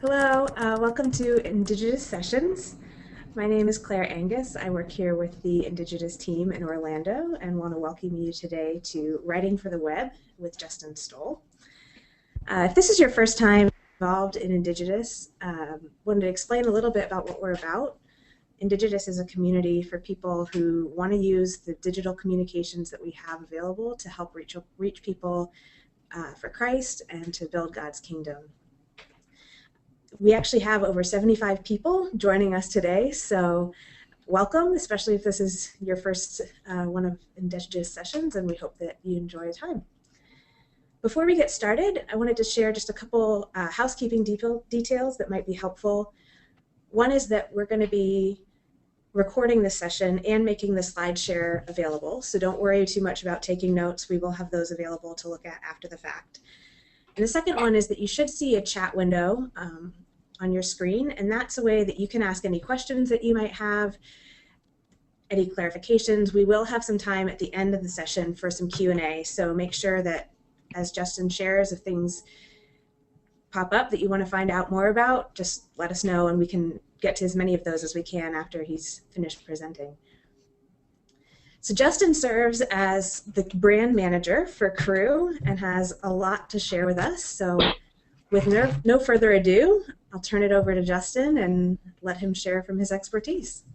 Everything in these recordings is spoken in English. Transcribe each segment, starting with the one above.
Hello, welcome to Indigitous Sessions. My name is Claire Angus. I work here with the Indigitous team in Orlando and want to welcome you today to Writing for the Web with Justin Stowell. If this is your first time involved in Indigitous, wanted to explain a little bit about what we're about. Indigitous is a community for people who want to use the digital communications that we have available to help reach people for Christ and to build God's kingdom. We actually have over 75 people joining us today, so welcome, especially if this is your first one of Indigitous sessions, and we hope that you enjoy your time. Before we get started, I wanted to share just a couple housekeeping details that might be helpful. One is that we're going to be recording this session and making the slide share available, so don't worry too much about taking notes. We will have those available to look at after the fact. And the second one is that you should see a chat window on your screen, and that's a way that you can ask any questions that you might have, any clarifications. We will have some time at the end of the session for some Q&A, so make sure that as Justin shares, if things pop up that you want to find out more about, just let us know and we can get to as many of those as we can after he's finished presenting. So Justin serves as the brand manager for Crew and has a lot to share with us. So with no further ado, I'll turn it over to Justin and let him share from his expertise.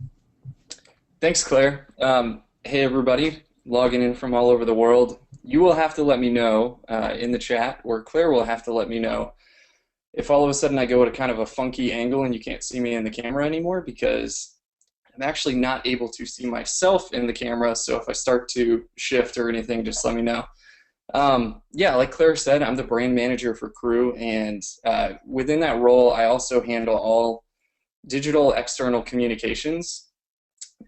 Thanks, Claire. Hey, everybody, logging in from all over the world. You will have to let me know in the chat, or Claire will have to let me know if all of a sudden I go at a kind of a funky angle and you can't see me in the camera anymore, because I'm actually not able to see myself in the camera, so if I start to shift or anything, just let me know. Yeah, like Claire said, I'm the brand manager for Crew, and within that role, I also handle all digital external communications.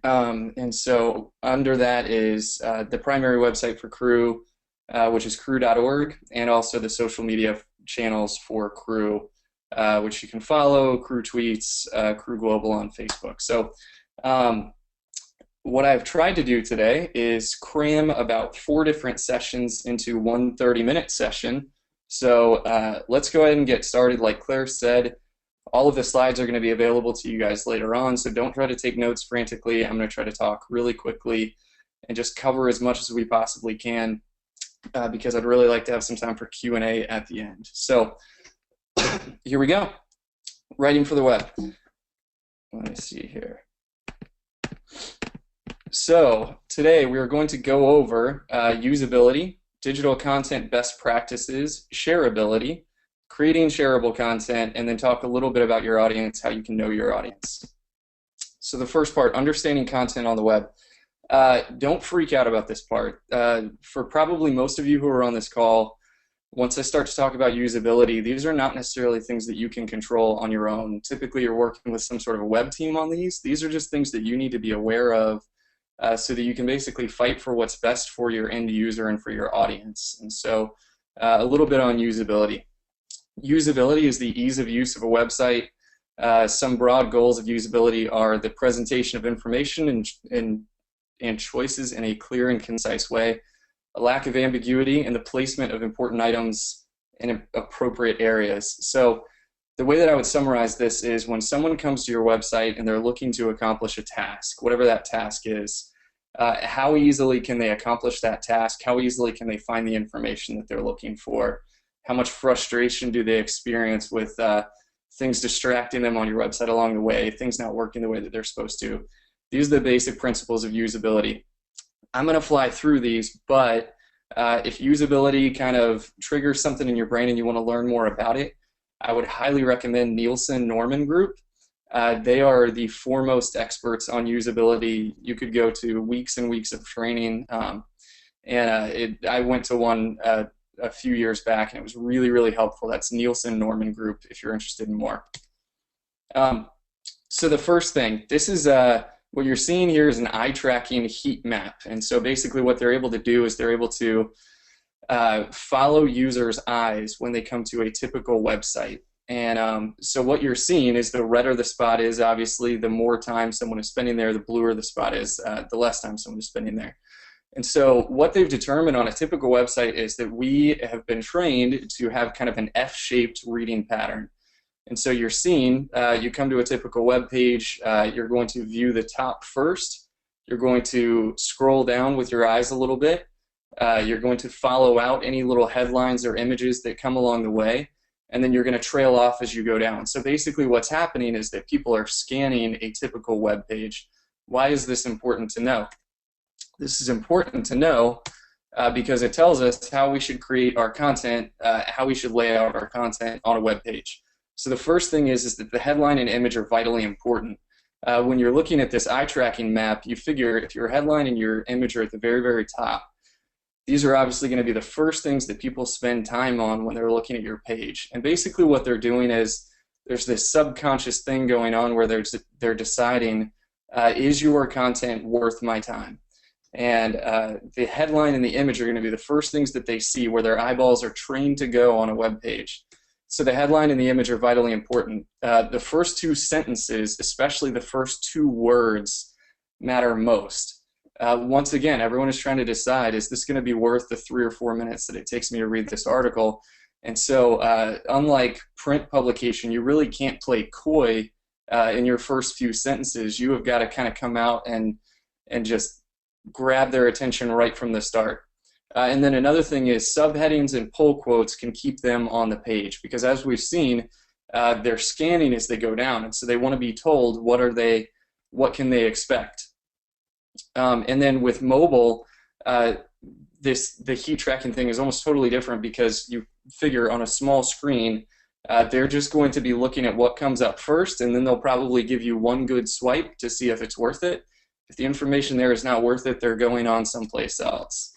And so under that is the primary website for Crew, which is crew.org, and also the social media channels for Crew, which you can follow, Crew Tweets, Crew Global on Facebook. So what I've tried to do today is cram about 4 different sessions into one 30-minute session. So let's go ahead and get started. Like Claire said, all of the slides are going to be available to you guys later on, so don't try to take notes frantically. I'm going to try to talk really quickly and just cover as much as we possibly can because I'd really like to have some time for Q&A at the end. So here we go. Writing for the web. Let me see here. So today we are going to go over usability, digital content best practices, shareability, creating shareable content, and then talk a little bit about your audience, how you can know your audience. So the first part, understanding content on the web. Don't freak out about this part. For probably most of you who are on this call, once I start to talk about usability, these are not necessarily things that you can control on your own. Typically you're working with some sort of a web team on these. These are just things that you need to be aware of so that you can basically fight for what's best for your end user and for your audience. And so a little bit on usability. Usability is the ease of use of a website. Some broad goals of usability are the presentation of information and choices in a clear and concise way, a lack of ambiguity, and the placement of important items in appropriate areas. So the way that I would summarize this is when someone comes to your website and they're looking to accomplish a task, whatever that task is, how easily can they accomplish that task? How easily can they find the information that they're looking for? How much frustration do they experience with things distracting them on your website along the way, things not working the way that they're supposed to? These are the basic principles of usability. I'm going to fly through these, but if usability kind of triggers something in your brain and you want to learn more about it, I would highly recommend Nielsen Norman Group. They are the foremost experts on usability. You could go to weeks and weeks of training, I went to one a few years back, and it was really, really helpful. That's Nielsen Norman Group if you're interested in more. So the first thing, this is what you're seeing here is an eye tracking heat map. And so basically what they're able to do is they're able to follow users' eyes when they come to a typical website. And so what you're seeing is the redder the spot is, obviously, the more time someone is spending there, the bluer the spot is, the less time someone is spending there. And so what they've determined on a typical website is that we have been trained to have kind of an F-shaped reading pattern. And so you're seeing, you come to a typical web page, you're going to view the top first, you're going to scroll down with your eyes a little bit, you're going to follow out any little headlines or images that come along the way, and then you're going to trail off as you go down. So basically what's happening is that people are scanning a typical web page. Why is this important to know? This is important to know because it tells us how we should create our content, how we should lay out our content on a web page. So the first thing is that the headline and image are vitally important. When you're looking at this eye tracking map, you figure if your headline and your image are at the very, very top, these are obviously going to be the first things that people spend time on when they're looking at your page. And basically what they're doing is there's this subconscious thing going on where they're deciding, is your content worth my time? And the headline and the image are going to be the first things that they see where their eyeballs are trained to go on a web page. So the headline and the image are vitally important. The first two sentences, especially the first two words, matter most. Once again, everyone is trying to decide, is this going to be worth the 3 or 4 minutes that it takes me to read this article? And so unlike print publication, you really can't play coy in your first few sentences. You have got to kind of come out and just grab their attention right from the start. And then another thing is subheadings and pull quotes can keep them on the page because as we've seen, they're scanning as they go down, and so they want to be told what can they expect. And then with mobile, the heat tracking thing is almost totally different because you figure on a small screen, they're just going to be looking at what comes up first, and then they'll probably give you one good swipe to see if it's worth it. If the information there is not worth it, they're going on someplace else.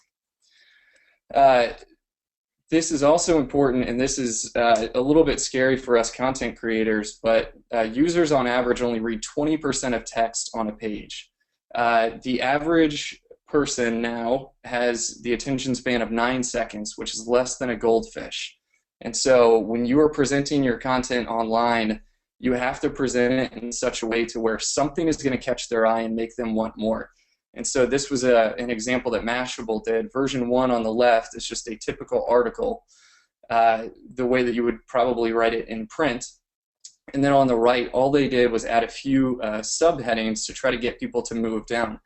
This is also important, and this is a little bit scary for us content creators, but users on average only read 20% of text on a page. The average person now has the attention span of 9 seconds, which is less than a goldfish. And so when you are presenting your content online, you have to present it in such a way to where something is going to catch their eye and make them want more. And so this was an example that Mashable did. Version 1 on the left is just a typical article, the way that you would probably write it in print. And then on the right, all they did was add a few subheadings to try to get people to move down.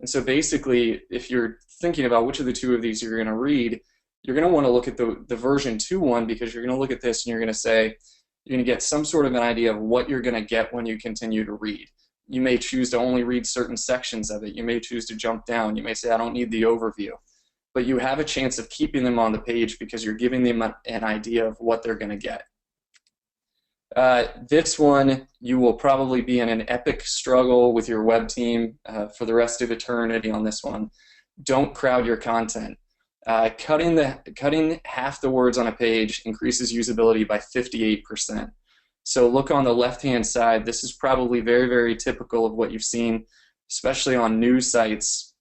And so basically, if you're thinking about which of the two of these you're going to read, you're going to want to look at the version 2 one because you're going to look at this and you're going to say, you're going to get some sort of an idea of what you're going to get when you continue to read. You may choose to only read certain sections of it. You may choose to jump down. You may say, I don't need the overview. But you have a chance of keeping them on the page because you're giving them an idea of what they're going to get. This one, you will probably be in an epic struggle with your web team for the rest of eternity on this one. Don't crowd your content. Cutting half the words on a page increases usability by 58%. So look on the left-hand side. This is probably very, very typical of what you've seen, especially on news sites.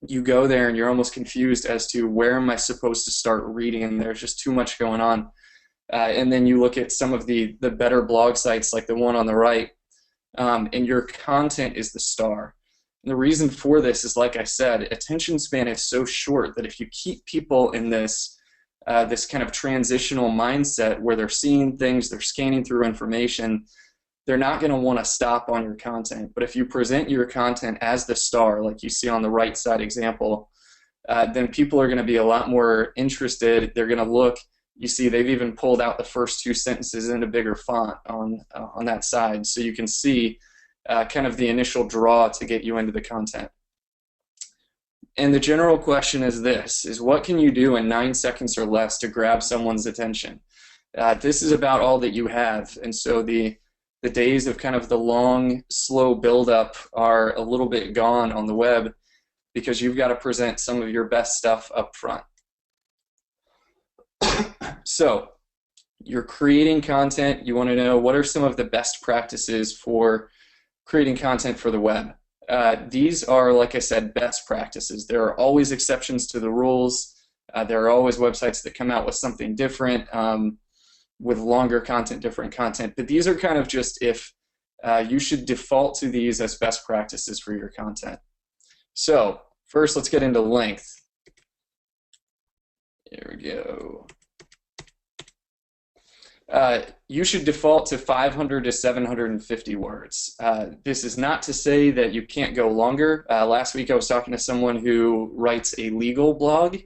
You go there and you're almost confused as to where am I supposed to start reading, and there's just too much going on. And then you look at some of the better blog sites like the one on the right, and your content is the star. And the reason for this is, like I said, attention span is so short that if you keep people in this this kind of transitional mindset where they're seeing things, they're scanning through information, they're not going to want to stop on your content. But if you present your content as the star, like you see on the right side example, then people are going to be a lot more interested. They're going to look. You see they've even pulled out the first 2 sentences in a bigger font on that side, so you can see kind of the initial draw to get you into the content. And the general question is this, is what can you do in 9 seconds or less to grab someone's attention? This is about all that you have, and so the days of kind of the long, slow build-up are a little bit gone on the web because you've got to present some of your best stuff up front. So you're creating content. You want to know what are some of the best practices for creating content for the web. These are, like I said, best practices. There are always exceptions to the rules. There are always websites that come out with something different, with longer content, different content. But these are kind of just if you should default to these as best practices for your content. So first, let's get into length. There we go. You should default to 500 to 750 words. This is not to say that you can't go longer. Last week I was talking to someone who writes a legal blog,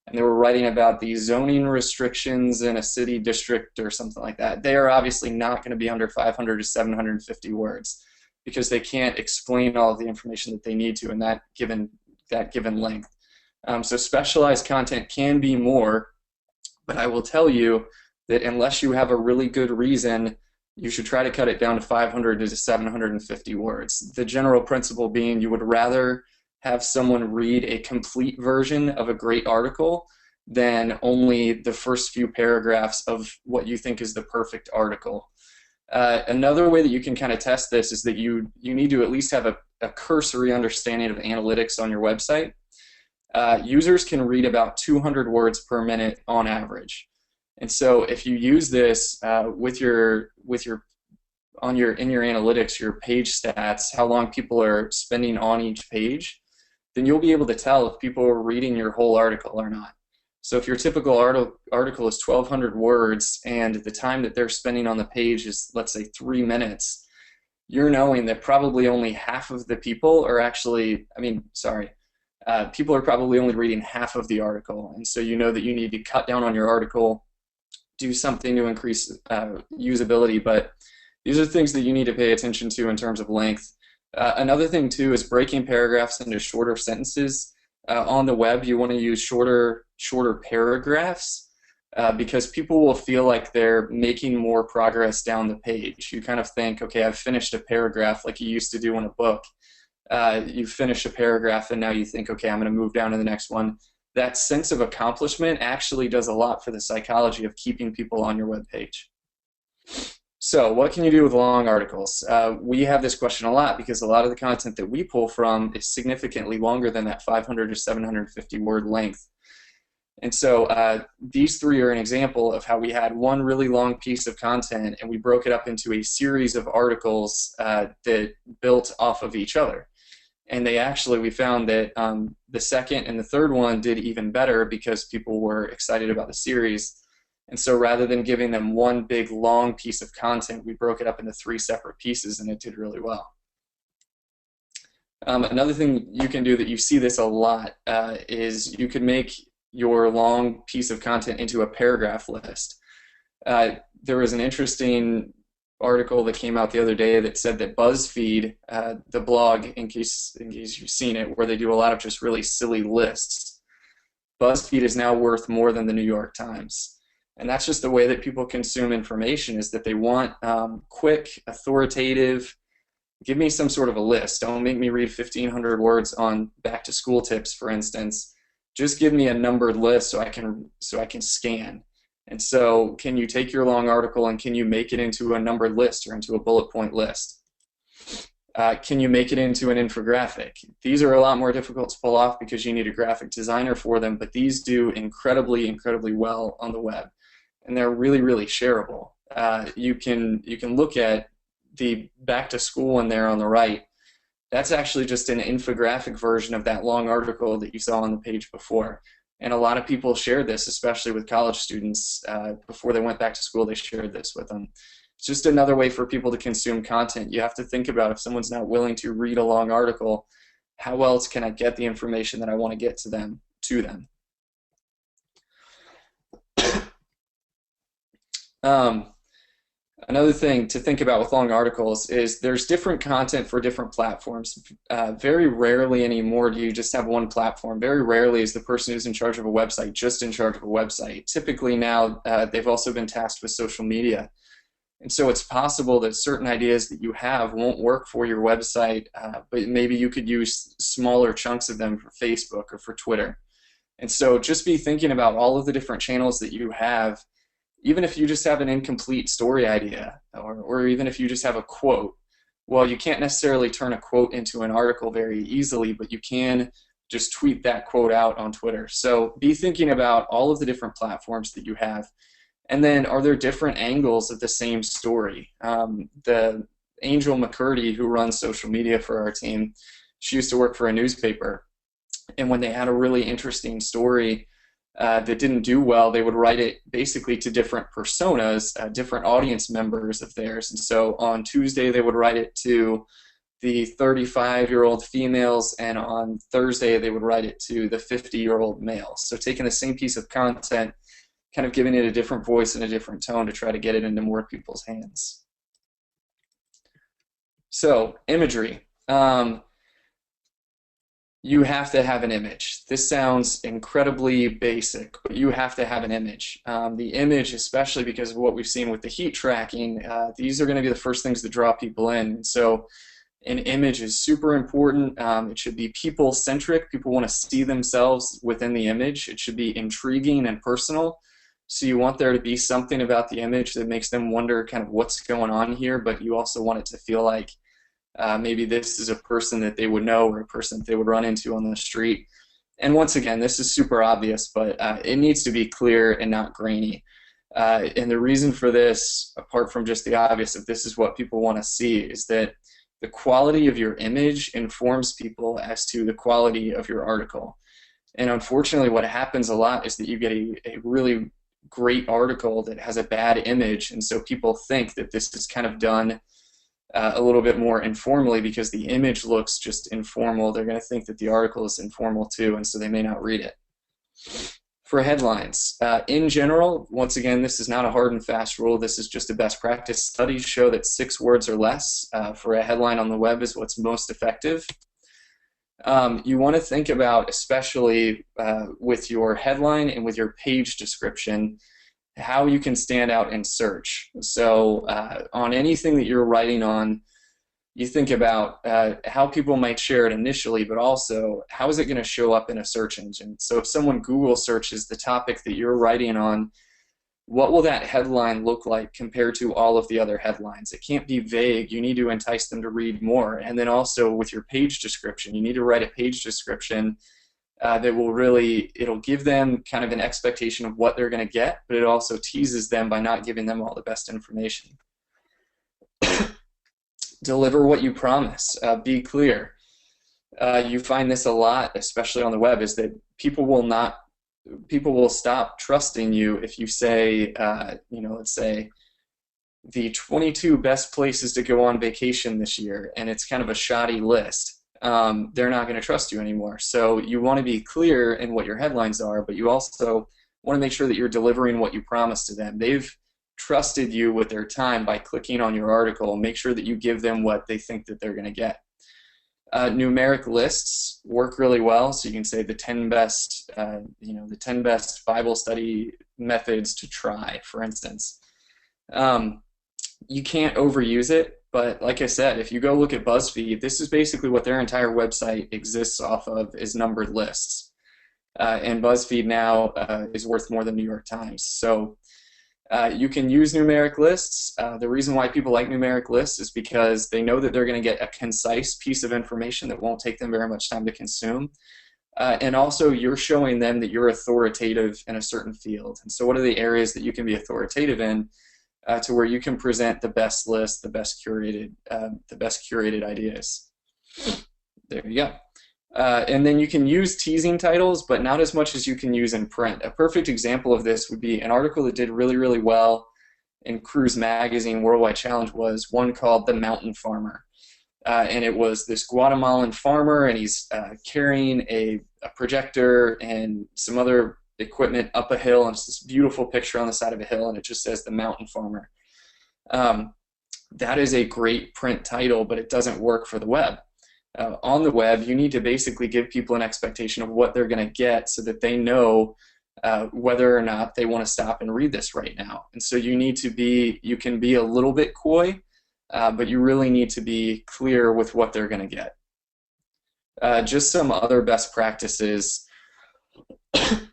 and they were writing about the zoning restrictions in a city district or something like that. They are obviously not going to be under 500 to 750 words because they can't explain all of the information that they need to in that given length. So specialized content can be more, but I will tell you that unless you have a really good reason, you should try to cut it down to 500 to 750 words. The general principle being you would rather have someone read a complete version of a great article than only the first few paragraphs of what you think is the perfect article. Another way that you can kind of test this is that you need to at least have a cursory understanding of analytics on your website. Users can read about 200 words per minute on average. And so if you use this in your analytics, your page stats, how long people are spending on each page, then you'll be able to tell if people are reading your whole article or not. So if your typical article is 1,200 words and the time that they're spending on the page is, let's say, 3 minutes, you're knowing that probably only half of the people are actually, people are probably only reading half of the article. And so you know that you need to cut down on your article, do something to increase usability, but these are things that you need to pay attention to in terms of length. Another thing too is breaking paragraphs into shorter sentences. On the web, you want to use shorter paragraphs because people will feel like they're making more progress down the page. You kind of think, okay, I've finished a paragraph like you used to do in a book. You finish a paragraph and now you think, okay, I'm going to move down to the next one. That sense of accomplishment actually does a lot for the psychology of keeping people on your web page. So what can you do with long articles? We have this question a lot because a lot of the content that we pull from is significantly longer than that 500 to 750 word length. And so these three are an example of how we had one really long piece of content and we broke it up into a series of articles that built off of each other. And we found that the second and the third one did even better because people were excited about the series. And so rather than giving them one big long piece of content, we broke it up into 3 separate pieces and it did really well. Another thing you can do that you see this a lot is you can make your long piece of content into a paragraph list. There was an interesting article that came out the other day that said that BuzzFeed, the blog, in case you've seen it, where they do a lot of just really silly lists, BuzzFeed is now worth more than the New York Times. And that's just the way that people consume information, is that they want quick, authoritative, give me some sort of a list. Don't make me read 1,500 words on back to school tips, for instance. Just give me a numbered list so I can scan. And so can you take your long article and can you make it into a numbered list or into a bullet point list? Can you make it into an infographic? These are a lot more difficult to pull off because you need a graphic designer for them, but these do incredibly, incredibly well on the web. And they're really, really shareable. You can look at the back to school one there on the right. That's actually just an infographic version of that long article that you saw on the page before. And a lot of people shared this, especially with college students. Before they went back to school, they shared this with them. It's just another way for people to consume content. You have to think about, if someone's not willing to read a long article, how else can I get the information that I want to get to them? Another thing to think about with long articles is there's different content for different platforms. Very rarely anymore do you just have one platform. Very rarely is the person who's in charge of a website just in charge of a website. Typically now they've also been tasked with social media. And so it's possible that certain ideas that you have won't work for your website, but maybe you could use smaller chunks of them for Facebook or for Twitter. And so just be thinking about all of the different channels that you have. Even if you just have an incomplete story idea, or even if you just have a quote, well, you can't necessarily turn a quote into an article very easily, but you can just tweet that quote out on Twitter. So be thinking about all of the different platforms that you have. And then, are there different angles of the same story? The Angel McCurdy, who runs social media for our team, she used to work for a newspaper. And when they had a really interesting story that didn't do well, they would write it basically to different personas, different audience members of theirs. And so on Tuesday, they would write it to the 35-year-old females, and on Thursday, they would write it to the 50-year-old males. So taking the same piece of content, kind of giving it a different voice and a different tone to try to get it into more people's hands. So, imagery. You have to have an image. This sounds incredibly basic, but you have to have an image. The image, especially because of what we've seen with the heat tracking, these are going to be the first things that draw people in. So an image is super important. It should be people-centric. People want to see themselves within the image. It should be intriguing and personal. So you want there to be something about the image that makes them wonder kind of what's going on here, but you also want it to feel like maybe this is a person that they would know or a person that they would run into on the street. And once again, this is super obvious, but it needs to be clear and not grainy. And the reason for this, apart from just the obvious if this is what people want to see, is that the quality of your image informs people as to the quality of your article. And unfortunately, what happens a lot is that you get a really great article that has a bad image, and so people think that this is kind of done a little bit more informally because the image looks just informal. They're going to think that the article is informal too, and so they may not read it. For headlines, in general, once again, this is not a hard and fast rule. This is just a best practice. Studies show that 6 words or less for a headline on the web is what's most effective. You want to think about, especially with your headline and with your page description, how you can stand out in search. So on anything that you're writing on, you think about how people might share it initially, but also how is it going to show up in a search engine. So if someone Google searches the topic that you're writing on, what will that headline look like compared to all of the other headlines? It can't be vague. You need to entice them to read more. And then also with your page description, you need to write a page description that will really, it'll give them kind of an expectation of what they're going to get, but it also teases them by not giving them all the best information. Deliver what you promise. Be clear. You find this a lot, especially on the web, is that people will stop trusting you if you say, let's say the 22 best places to go on vacation this year, and it's kind of a shoddy list. They're not going to trust you anymore. So you want to be clear in what your headlines are, but you also want to make sure that you're delivering what you promised to them. They've trusted you with their time by clicking on your article. Make sure that you give them what they think that they're going to get. Numeric lists work really well, so you can say the 10 best, the 10 best Bible study methods to try, for instance. You can't overuse it, but like I said, if you go look at BuzzFeed, this is basically what their entire website exists off of, is numbered lists. And BuzzFeed now is worth more than New York Times. So you can use numeric lists. The reason why people like numeric lists is because they know that they're going to get a concise piece of information that won't take them very much time to consume. And also, you're showing them that you're authoritative in a certain field. And so what are the areas that you can be authoritative in to where you can present the best list, the best curated ideas? There you go. And then you can use teasing titles, but not as much as you can use in print. A perfect example of this would be an article that did really, really well in Cruise Magazine Worldwide Challenge was one called The Mountain Farmer. And it was this Guatemalan farmer, and he's carrying a projector and some other equipment up a hill, and it's this beautiful picture on the side of a hill, and it just says The Mountain Farmer. That is a great print title, but it doesn't work for the web. On the web, you need to basically give people an expectation of what they're going to get so that they know whether or not they want to stop and read this right now. And so you need to be, you can be a little bit coy, but you really need to be clear with what they're going to get. Just some other best practices.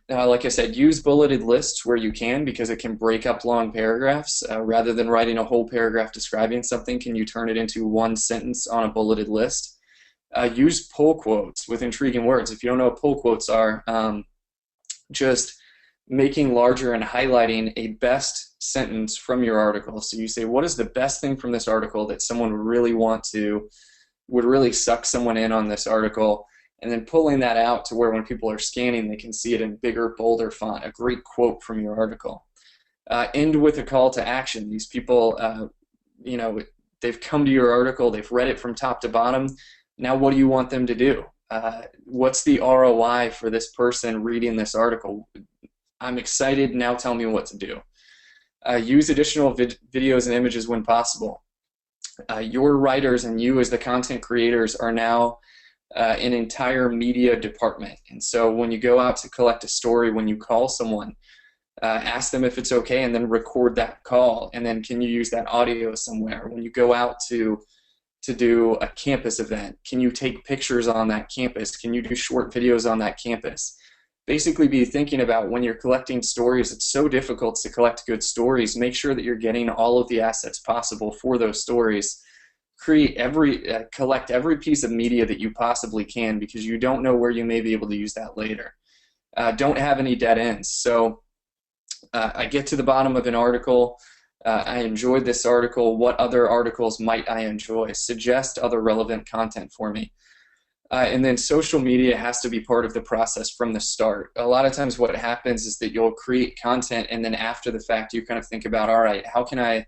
Like I said, use bulleted lists where you can, because it can break up long paragraphs. Rather than writing a whole paragraph describing something, can you turn it into one sentence on a bulleted list? Use pull quotes with intriguing words. If you don't know what pull quotes are, just making larger and highlighting a best sentence from your article. So you say, what is the best thing from this article that someone would really want to, would really suck someone in on this article? and then pulling that out to where when people are scanning, they can see it in bigger, bolder font, a great quote from your article. End with a call to action. These people, you know, they've come to your article, they've read it from top to bottom. Now what do you want them to do? What's the ROI for this person reading this article? I'm excited, now tell me what to do. Use additional videos and images when possible. Your writers and you as the content creators are now an entire media department. And so when you go out to collect a story, when you call someone, ask them if it's okay and then record that call. And then can you use that audio somewhere? When you go out to do a campus event, can you take pictures on that campus? Can you do short videos on that campus? Basically be thinking about when you're collecting stories, it's so difficult to collect good stories. Make sure that you're getting all of the assets possible for those stories. Collect every piece of media that you possibly can, because you don't know where you may be able to use that later. Don't have any dead ends. So I get to the bottom of an article. I enjoyed this article. What other articles might I enjoy? Suggest other relevant content for me. And then social media has to be part of the process from the start. A lot of times what happens is that you'll create content, and then after the fact you kind of think about, all right, how can I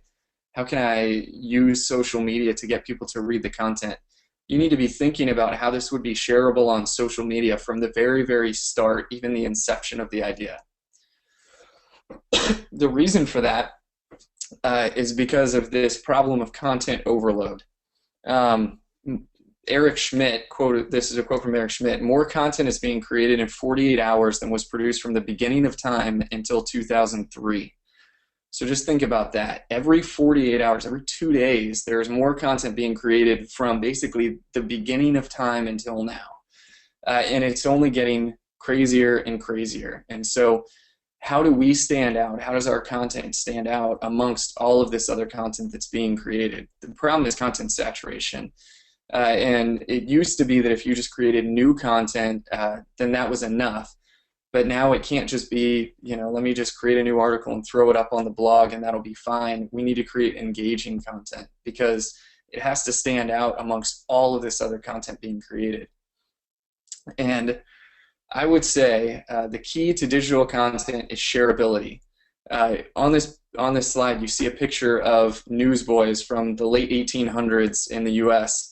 use social media to get people to read the content? You need to be thinking about how this would be shareable on social media from the very, very start, even the inception of the idea. The reason for that is because of this problem of content overload. Eric Schmidt quoted, this is a quote from Eric Schmidt, more content is being created in 48 hours than was produced from the beginning of time until 2003. So just think about that. Every 48 hours, every 2 days, there's more content being created from basically the beginning of time until now. And it's only getting crazier and crazier. And so how do we stand out? How does our content stand out amongst all of this other content that's being created? The problem is content saturation. And it used to be that if you just created new content, then that was enough. But now it can't just be, you know, let me just create a new article and throw it up on the blog and that'll be fine. We need to create engaging content because it has to stand out amongst all of this other content being created. And I would say the key to digital content is shareability. On this slide, you see a picture of newsboys from the late 1800s in the U.S.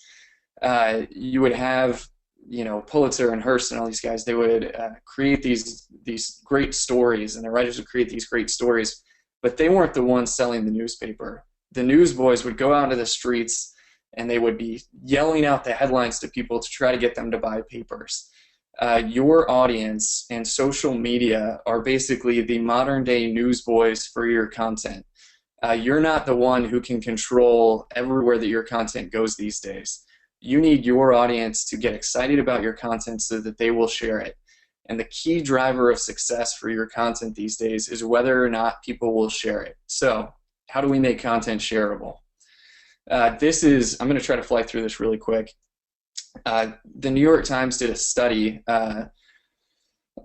You would have, you know, Pulitzer and Hearst and all these guys. They would create these great stories, and the writers would create these great stories, but they weren't the ones selling the newspaper. The newsboys would go out into the streets, and they would be yelling out the headlines to people to try to get them to buy papers. Your audience and social media are basically the modern day newsboys for your content. You're not the one who can control everywhere that your content goes these days. You need your audience to get excited about your content so that they will share it. And the key driver of success for your content these days is whether or not people will share it. So how do we make content shareable? I'm going to try to fly through this really quick. The New York Times did a study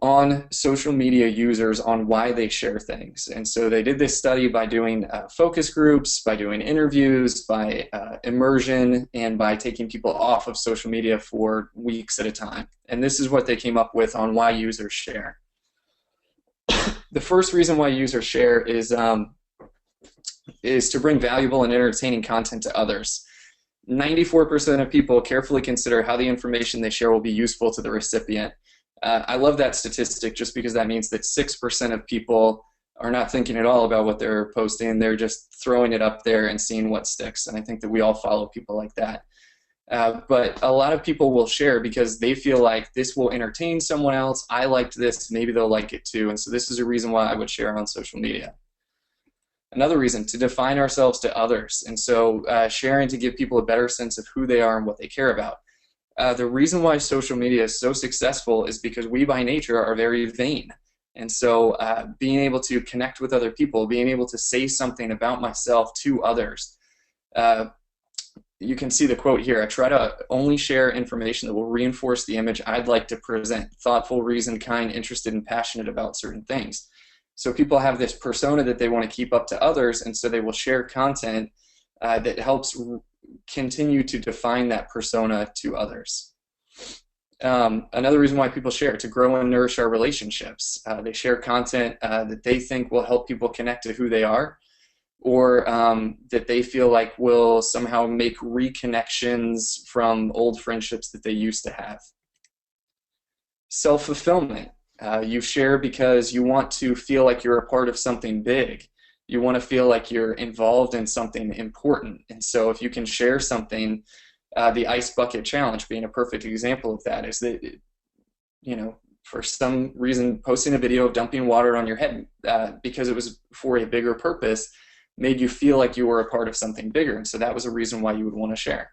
on social media users on why they share things. And so they did this study by doing focus groups, by doing interviews, by immersion, and by taking people off of social media for weeks at a time. And this is what they came up with on why users share. The first reason why users share is to bring valuable and entertaining content to others. 94% of people carefully consider how the information they share will be useful to the recipient. I love that statistic just because that means that 6% of people are not thinking at all about what they're posting. They're just throwing it up there and seeing what sticks. And I think that we all follow people like that. But a lot of people will share because they feel like this will entertain someone else. I liked this, maybe they'll like it too. And so this is a reason why I would share on social media. Another reason, to define ourselves to others. And so sharing to give people a better sense of who they are and what they care about. The reason why social media is so successful is because we by nature are very vain. And so being able to connect with other people, being able to say something about myself to others. You can see the quote here, I try to only share information that will reinforce the image I'd like to present. Thoughtful, reasoned, kind, interested, and passionate about certain things. So people have this persona that they want to keep up to others, and so they will share content that helps continue to define that persona to others. Another reason why people share, to grow and nourish our relationships. They share content that they think will help people connect to who they are, or that they feel like will somehow make reconnections from old friendships that they used to have. Self-fulfillment. You share because you want to feel like you're a part of something big. You want to feel like you're involved in something important. And so if you can share something, the ice bucket challenge being a perfect example of that, is that, for some reason, posting a video of dumping water on your head because it was for a bigger purpose made you feel like you were a part of something bigger. And so that was a reason why you would want to share.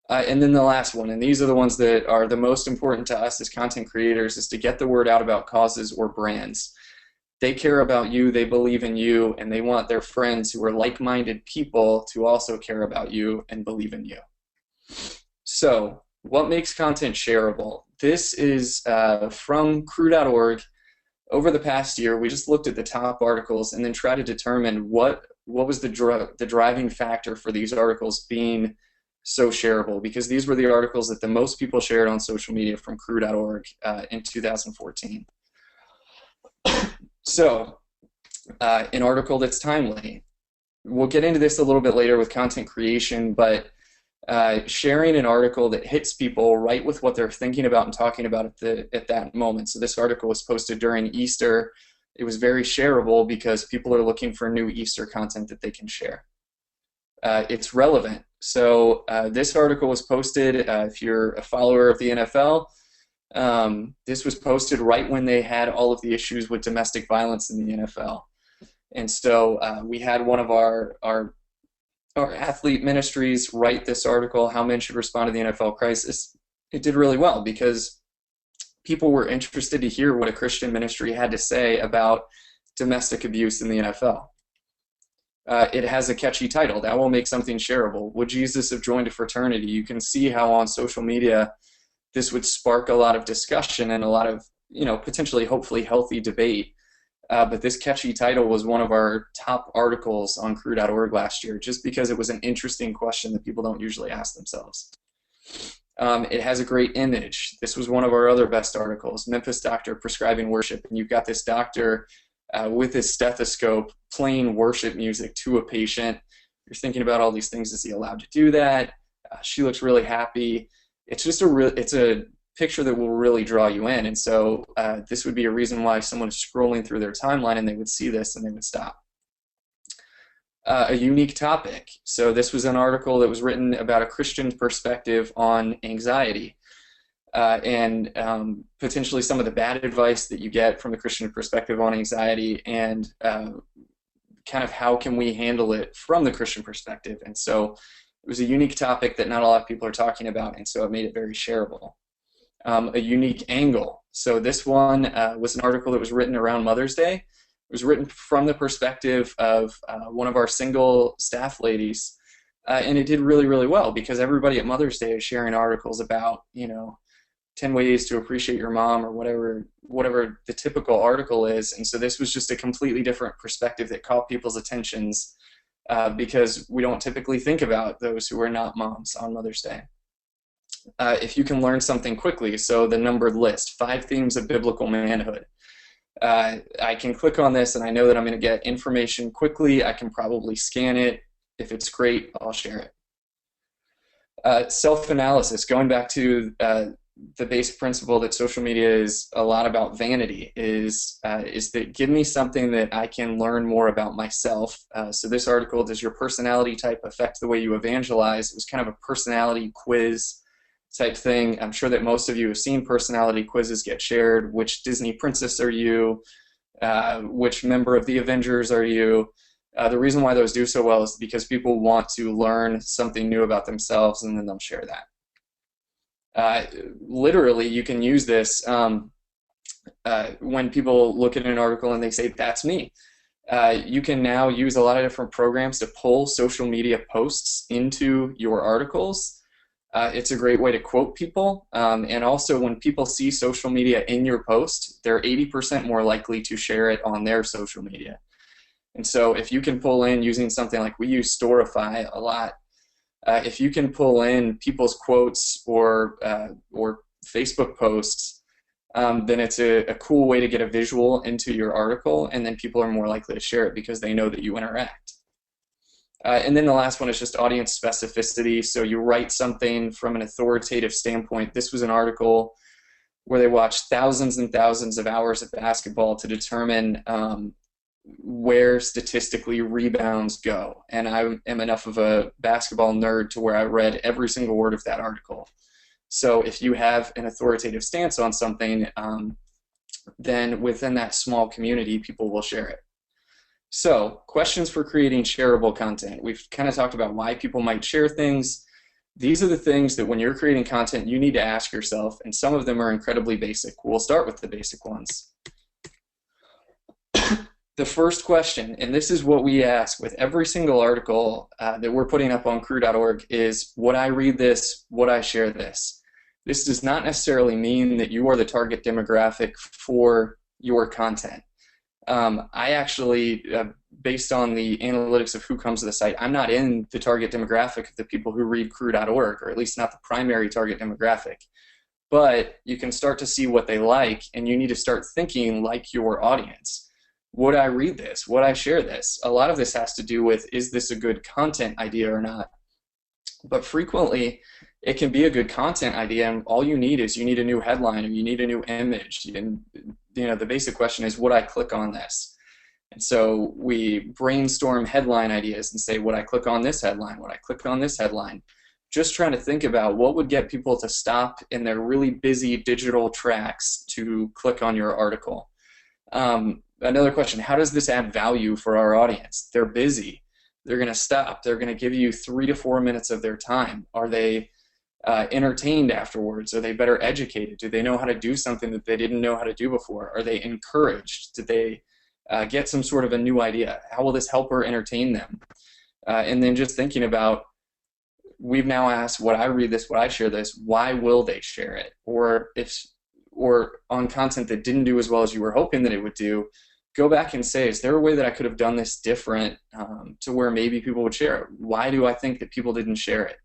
And then the last one, and these are the ones that are the most important to us as content creators, is to get the word out about causes or brands. They care about you, they believe in you, and they want their friends who are like-minded people to also care about you and believe in you. So, what makes content shareable? This is from crew.org. Over the past year, we just looked at the top articles and then tried to determine what was the driving factor for these articles being so shareable, because these were the articles that the most people shared on social media from crew.org in 2014. So, an article that's timely. We'll get into this a little bit later with content creation, but sharing an article that hits people right with what they're thinking about and talking about at that moment. So this article was posted during Easter. It was very shareable because people are looking for new Easter content that they can share. It's relevant. So this article was posted, if you're a follower of the NFL, this was posted right when they had all of the issues with domestic violence in the NFL. And so we had one of our athlete ministries write this article, How Men Should Respond to the NFL Crisis. It did really well because people were interested to hear what a Christian ministry had to say about domestic abuse in the NFL. It has a catchy title. That will make something shareable. Would Jesus have joined a fraternity? You can see how on social media this would spark a lot of discussion and a lot of, potentially, hopefully healthy debate. But this catchy title was one of our top articles on crew.org last year, just because it was an interesting question that people don't usually ask themselves. It has a great image. This was one of our other best articles, Memphis Doctor Prescribing Worship. And you've got this doctor with his stethoscope playing worship music to a patient. You're thinking about all these things. Is he allowed to do that? She looks really happy. It's just it's a picture that will really draw you in. And so this would be a reason why someone is scrolling through their timeline and they would see this and they would stop. A unique topic. So this was an article that was written about a Christian perspective on anxiety and potentially some of the bad advice that you get from the Christian perspective on anxiety, and kind of how can we handle it from the Christian perspective. And so it was a unique topic that not a lot of people are talking about, and so it made it very shareable. A unique angle. So this one was an article that was written around Mother's Day. It was written from the perspective of one of our single staff ladies, and it did really, really well because everybody at Mother's Day is sharing articles about, 10 ways to appreciate your mom, or whatever the typical article is. And so this was just a completely different perspective that caught people's attentions because we don't typically think about those who are not moms on Mother's Day. If you can learn something quickly, so the numbered list, 5 themes of biblical manhood. I can click on this and I know that I'm going to get information quickly. I can probably scan it. If it's great, I'll share it. Self-analysis, going back to the basic principle that social media is a lot about vanity, is that give me something that I can learn more about myself. So this article, does your personality type affect the way you evangelize? It was kind of a personality quiz type thing. I'm sure that most of you have seen personality quizzes get shared. Which Disney princess are you? Which member of the Avengers are you? The reason why those do so well is because people want to learn something new about themselves, and then they'll share that. Literally, you can use this when people look at an article and they say, that's me. You can now use a lot of different programs to pull social media posts into your articles. It's a great way to quote people, and also when people see social media in your post, they're 80% more likely to share it on their social media. And so if you can pull in using something like, we use Storify a lot, If you can pull in people's quotes or Facebook posts, then it's a cool way to get a visual into your article, and then people are more likely to share it because they know that you interact. And then the last one is just audience specificity. So you write something from an authoritative standpoint. This was an article where they watched thousands and thousands of hours of basketball to determine where statistically rebounds go. And I am enough of a basketball nerd to where I read every single word of that article. So if you have an authoritative stance on something, then within that small community, people will share it. So, questions for creating shareable content. We've kind of talked about why people might share things. These are the things that when you're creating content, you need to ask yourself, and some of them are incredibly basic. We'll start with the basic ones. The first question, and this is what we ask with every single article that we're putting up on crew.org, is would I read this? Would I share this? This does not necessarily mean that you are the target demographic for your content. I actually, based on the analytics of who comes to the site, I'm not in the target demographic of the people who read crew.org, or at least not the primary target demographic. But you can start to see what they like, and you need to start thinking like your audience. Would I read this? Would I share this? A lot of this has to do with, is this a good content idea or not? But frequently, it can be a good content idea, and all you need is you need a new headline or you need a new image. And the basic question is, would I click on this? And so we brainstorm headline ideas and say, would I click on this headline? Would I click on this headline? Just trying to think about what would get people to stop in their really busy digital tracks to click on your article. Another question, how does this add value for our audience? They're busy. They're going to stop. They're going to give you 3 to 4 minutes of their time. Are they entertained afterwards? Are they better educated? Do they know how to do something that they didn't know how to do before? Are they encouraged? Did they get some sort of a new idea? How will this help or entertain them? And then just thinking about, we've now asked, would I read this? Would I share this? Why will they share it? Or on content that didn't do as well as you were hoping that it would do, go back and say, is there a way that I could have done this different to where maybe people would share it? Why do I think that people didn't share it?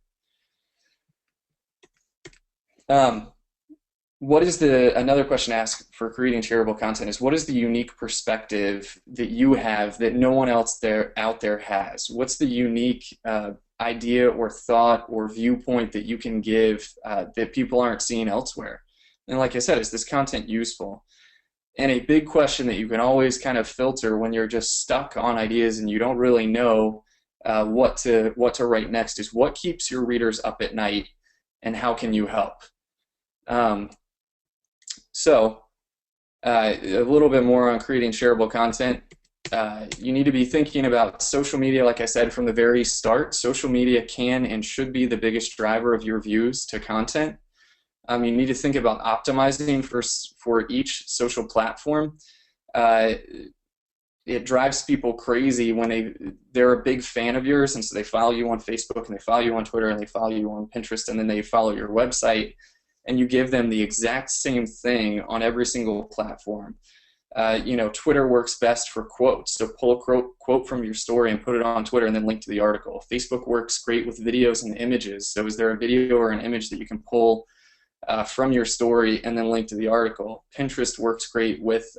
Another question asked for creating shareable content is, what is the unique perspective that you have that no one else out there has? What's the unique idea or thought or viewpoint that you can give that people aren't seeing elsewhere? And like I said, is this content useful? And a big question that you can always kind of filter when you're just stuck on ideas and you don't really know what to write next is, what keeps your readers up at night and how can you help? So a little bit more on creating shareable content. You need to be thinking about social media. Like I said from the very start, social media can and should be the biggest driver of your views to content. You need to think about optimizing for each social platform. It drives people crazy when they're a big fan of yours, and so they follow you on Facebook and they follow you on Twitter and they follow you on Pinterest, and then they follow your website, and you give them the exact same thing on every single platform. Twitter works best for quotes, so pull a quote from your story and put it on Twitter and then link to the article. Facebook works great with videos and images, so is there a video or an image that you can pull from your story and then link to the article? Pinterest works great with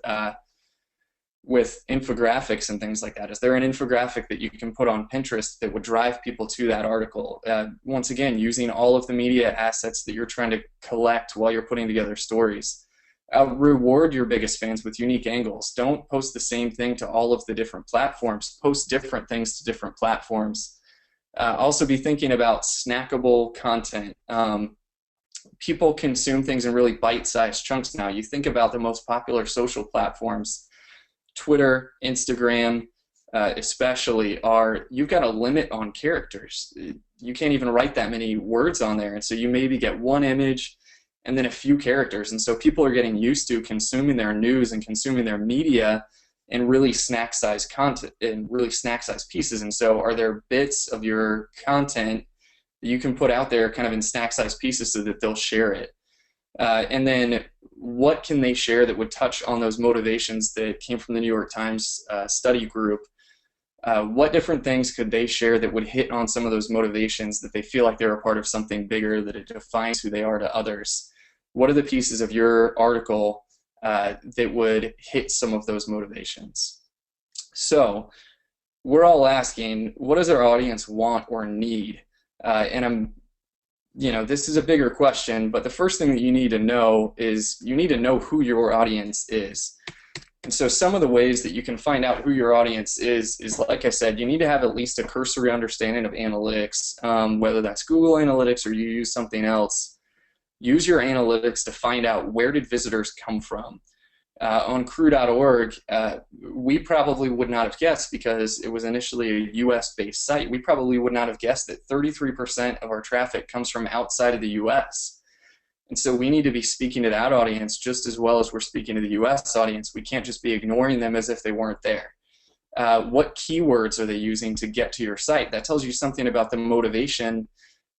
infographics and things like that. Is there an infographic that you can put on Pinterest that would drive people to that article? Once again, using all of the media assets that you're trying to collect while you're putting together stories. Reward your biggest fans with unique angles. Don't post the same thing to all of the different platforms. Post different things to different platforms. Also be thinking about snackable content. People consume things in really bite-sized chunks now. You think about the most popular social platforms, Twitter, Instagram, especially, you've got a limit on characters. You can't even write that many words on there, and so you maybe get one image and then a few characters, and so people are getting used to consuming their news and consuming their media in really snack-sized content, in really snack-sized pieces. And so are there bits of your content you can put out there kind of in snack-sized pieces so that they'll share it? And then what can they share that would touch on those motivations that came from the New York Times study group What different things could they share that would hit on some of those motivations that they feel like they're a part of something bigger, that it defines who they are to others? What are the pieces of your article that would hit some of those motivations? So we're all asking, what does our audience want or need? This is a bigger question, but the first thing that you need to know is you need to know who your audience is. And so some of the ways that you can find out who your audience is like I said, you need to have at least a cursory understanding of analytics, whether that's Google Analytics or you use something else. Use your analytics to find out, where did visitors come from. On crew.org, we probably would not have guessed, because it was initially a US-based site, we probably would not have guessed that 33% of our traffic comes from outside of the US. And so we need to be speaking to that audience just as well as we're speaking to the US audience. We can't just be ignoring them as if they weren't there. What keywords are they using to get to your site? That tells you something about the motivation.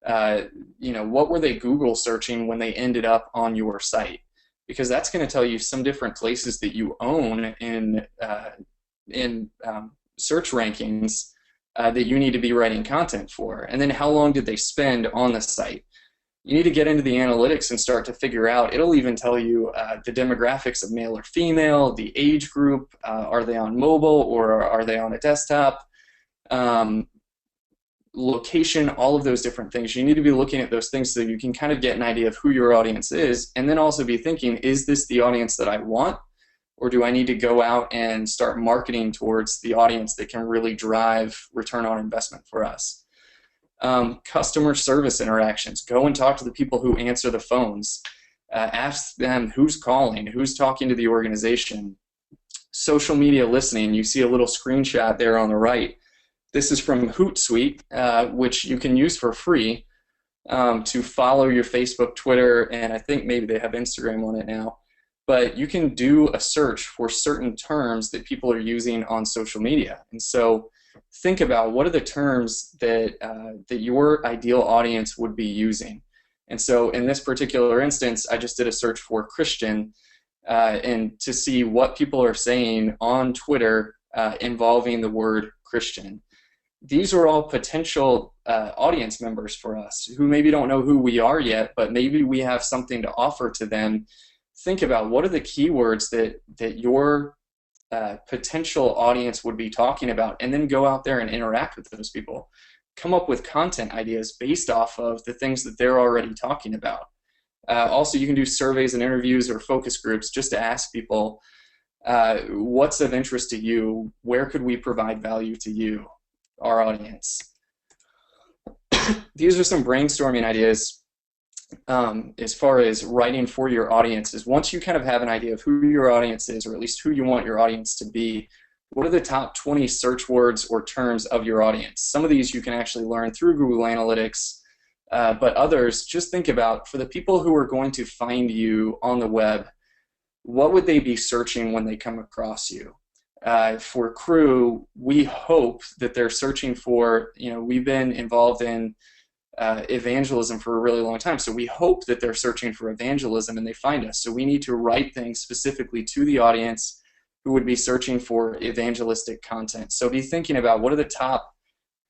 What were they Google searching when they ended up on your site? Because that's going to tell you some different places that you own in search rankings that you need to be writing content for. And then how long did they spend on the site? You need to get into the analytics and start to figure out. It'll even tell you the demographics of male or female, the age group, are they on mobile or are they on a desktop, location, all of those different things. You need to be looking at those things so you can kind of get an idea of who your audience is, and then also be thinking, is this the audience that I want, or do I need to go out and start marketing towards the audience that can really drive return on investment for us? Customer service interactions. Go and talk to the people who answer the phones. Ask them who's calling, who's talking to the organization. Social media listening. You see a little screenshot there on the right. This is from Hootsuite, which you can use for free to follow your Facebook, Twitter, and I think maybe they have Instagram on it now. But you can do a search for certain terms that people are using on social media. And so think about, what are the terms that, that your ideal audience would be using. And so in this particular instance, I just did a search for Christian and to see what people are saying on Twitter involving the word Christian. These are all potential audience members for us who maybe don't know who we are yet, but maybe we have something to offer to them. Think about, what are the keywords that your potential audience would be talking about, and then go out there and interact with those people. Come up with content ideas based off of the things that they're already talking about. Also, you can do surveys and interviews or focus groups just to ask people, what's of interest to you? Where could we provide value to you, our audience? These are some brainstorming ideas as far as writing for your audiences. Once you kind of have an idea of who your audience is, or at least who you want your audience to be, what are the top 20 search words or terms of your audience? Some of these you can actually learn through Google Analytics, but others, just think about, for the people who are going to find you on the web, what would they be searching when they come across you? For Crew, we hope that they're searching for, we've been involved in evangelism for a really long time, so we hope that they're searching for evangelism and they find us. So we need to write things specifically to the audience who would be searching for evangelistic content. So be thinking about, what are the top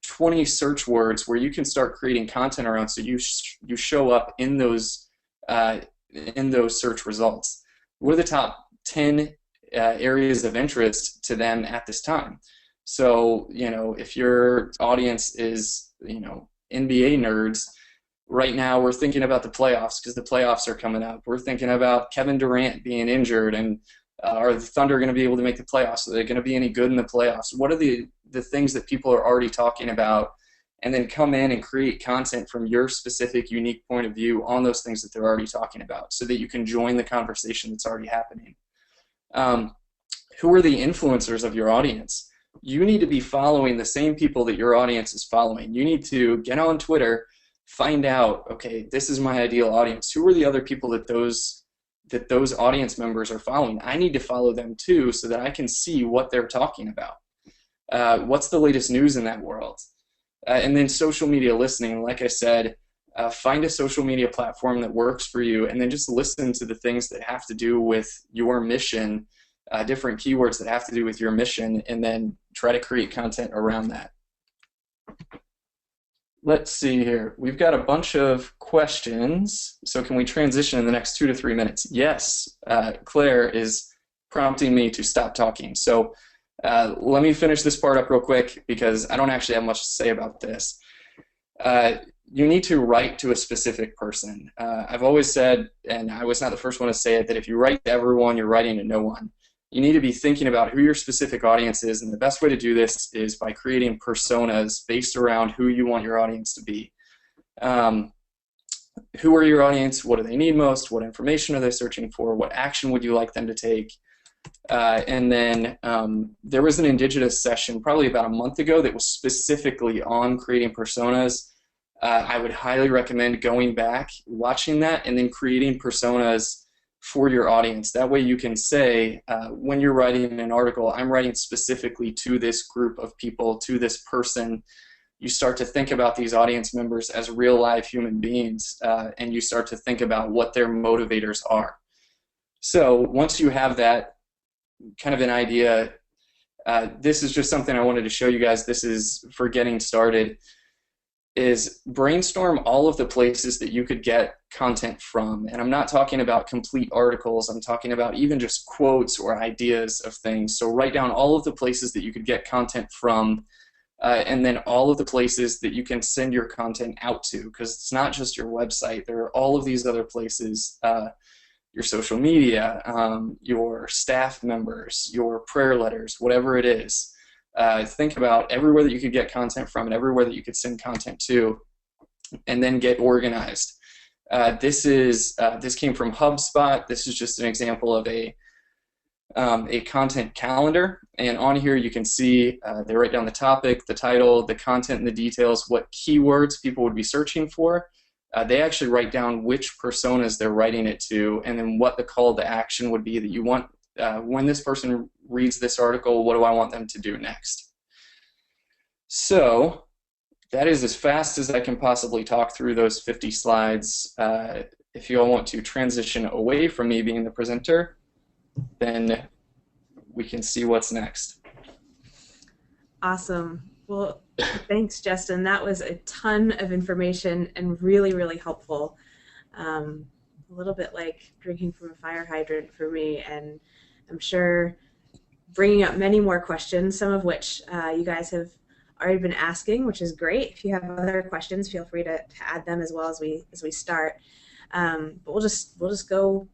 20 search words where you can start creating content around, so you show up in those search results. What are the top 10 areas of interest to them at this time? So, if your audience is, NBA nerds, right now we're thinking about the playoffs because the playoffs are coming up. We're thinking about Kevin Durant being injured, and are the Thunder going to be able to make the playoffs? Are they going to be any good in the playoffs? What are the things that people are already talking about? And then come in and create content from your specific, unique point of view on those things that they're already talking about, so that you can join the conversation that's already happening. Who are the influencers of your audience? You need to be following the same people that your audience is following. You need to get on Twitter, find out, okay, this is my ideal audience. Who are the other people that those audience members are following? I need to follow them too, so that I can see what they're talking about. What's the latest news in that world? And then social media listening, like I said, find a social media platform that works for you, and then just listen to the things that have to do with your mission different keywords that have to do with your mission, and then try to create content around that. Let's see here. We've got a bunch of questions, so can we transition in the next 2 to 3 minutes? Yes, Claire is prompting me to stop talking. So let me finish this part up real quick because I don't actually have much to say about this. You need to write to a specific person. I've always said, and I was not the first one to say it, that if you write to everyone, you're writing to no one. You need to be thinking about who your specific audience is, and the best way to do this is by creating personas based around who you want your audience to be. Who are your audience? What do they need most? What information are they searching for? What action would you like them to take? And then there was an Indigitous session probably about a month ago that was specifically on creating personas. I would highly recommend going back, watching that, and then creating personas for your audience. That way you can say, when you're writing an article, I'm writing specifically to this group of people, to this person. You start to think about these audience members as real live human beings, and you start to think about what their motivators are. So once you have that kind of an idea, this is just something I wanted to show you guys. This is for getting started. Is brainstorm all of the places that you could get content from. And I'm not talking about complete articles, I'm talking about even just quotes or ideas of things. So write down all of the places that you could get content from, and then all of the places that you can send your content out to, because it's not just your website. There are all of these other places, your social media, your staff members, your prayer letters, whatever it is. Think about everywhere that you could get content from and everywhere that you could send content to, and then get organized. This came from HubSpot. This is just an example of a content calendar, and on here you can see they write down the topic, the title, the content, and the details, what keywords people would be searching for. They actually write down which personas they're writing it to, and then what the call to action would be that you want. When this person reads this article, what do I want them to do next? So that is as fast as I can possibly talk through those 50 slides. If you all want to transition away from me being the presenter, then we can see what's next. Awesome. Well, thanks, Justin. That was a ton of information and really, really helpful. A little bit like drinking from a fire hydrant for me, and I'm sure bringing up many more questions, some of which you guys have already been asking, which is great. If you have other questions, feel free to add them as well as we start. But we'll just go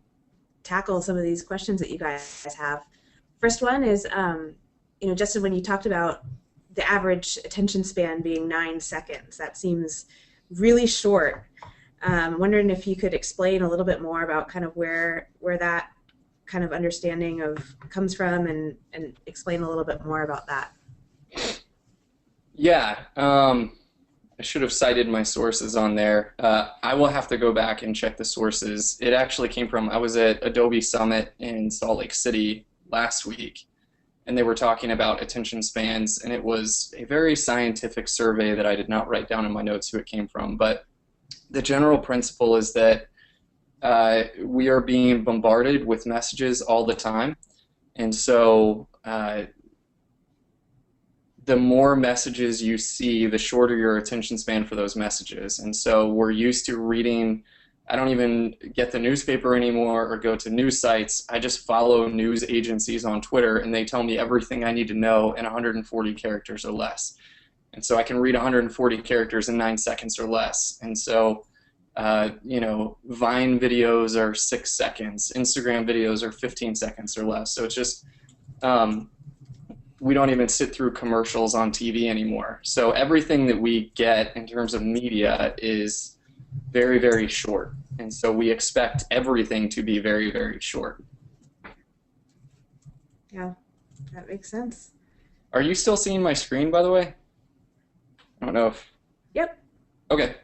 tackle some of these questions that you guys have. First one is, Justin, when you talked about the average attention span being 9 seconds, that seems really short. I'm wondering if you could explain a little bit more about kind of where that kind of understanding of comes from, and explain a little bit more about that. Yeah, I should have cited my sources on there. I will have to go back and check the sources. It actually came from, I was at Adobe Summit in Salt Lake City last week, and they were talking about attention spans, and it was a very scientific survey that I did not write down in my notes who it came from, but the general principle is that we are being bombarded with messages all the time, and so the more messages you see, the shorter your attention span for those messages. And so we're used to reading, I don't even get the newspaper anymore or go to news sites. I just follow news agencies on Twitter, and they tell me everything I need to know in 140 characters or less. And so I can read 140 characters in 9 seconds or less. And so Vine videos are 6 seconds, Instagram videos are 15 seconds or less. So it's just, we don't even sit through commercials on TV anymore. So everything that we get in terms of media is very, very short. And so we expect everything to be very, very short. Yeah, that makes sense. Are you still seeing my screen, by the way? I don't know if... Yep. Okay.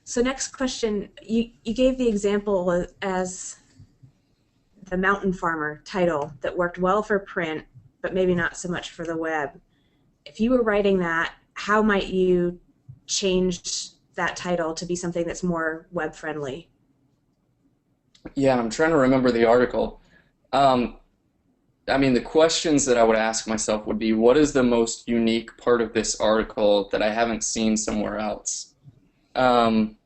So next question, you gave the example as the mountain farmer title that worked well for print, but maybe not so much for the web. If you were writing that, how might you change that title to be something that's more web friendly? Yeah, I'm trying to remember the article. Um, I mean, the questions that I would ask myself would be, what is the most unique part of this article that I haven't seen somewhere else? Um,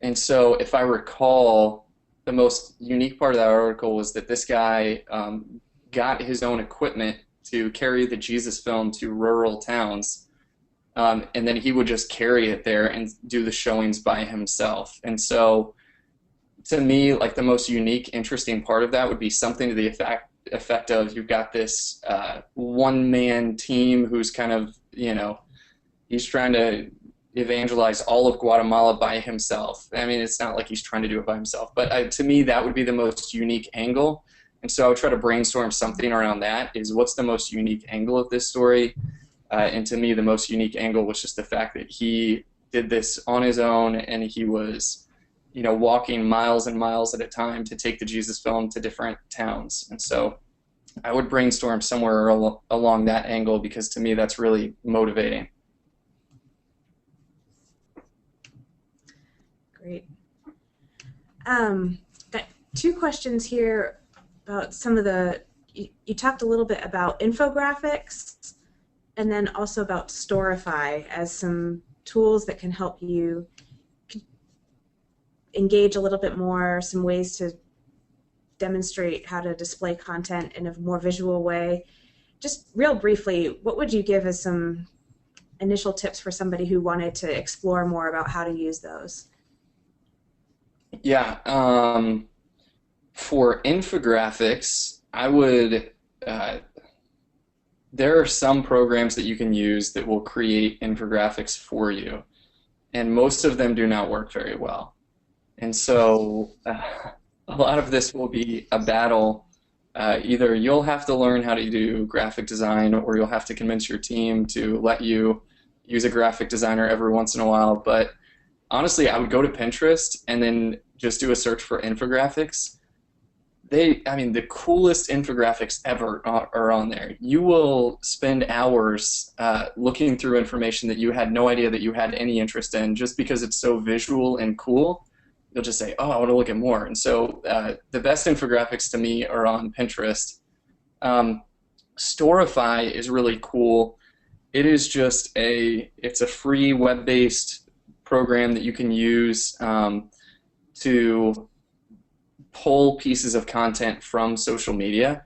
and so, if I recall, the most unique part of that article was that this guy got his own equipment to carry the Jesus film to rural towns. And then he would just carry it there and do the showings by himself. And so, to me, like the most unique, interesting part of that would be something to the effect of you've got this one man team who's kind of, he's trying to evangelize all of Guatemala by himself. I mean, it's not like he's trying to do it by himself, but to me, that would be the most unique angle. And so I would try to brainstorm something around that is what's the most unique angle of this story? And to me, the most unique angle was just the fact that he did this on his own and he was, walking miles and miles at a time to take the Jesus film to different towns. And so I would brainstorm somewhere along that angle because to me, that's really motivating. Great. Got two questions here about some of you talked a little bit about infographics and then also about Storify as some tools that can help you engage a little bit more, some ways to demonstrate how to display content in a more visual way. Just real briefly, what would you give as some initial tips for somebody who wanted to explore more about how to use those? Yeah, for infographics, I would, uh, there are some programs that you can use that will create infographics for you, and most of them do not work very well. And so a lot of this will be a battle. Either you'll have to learn how to do graphic design or you'll have to convince your team to let you use a graphic designer every once in a while. But honestly, I would go to Pinterest and then just do a search for infographics. I mean, the coolest infographics ever are on there. You will spend hours looking through information that you had no idea that you had any interest in just because it's so visual and cool. You'll just say, oh, I want to look at more. And so the best infographics to me are on Pinterest. Um, Storify is really cool. It's a free web-based program that you can use to pull pieces of content from social media.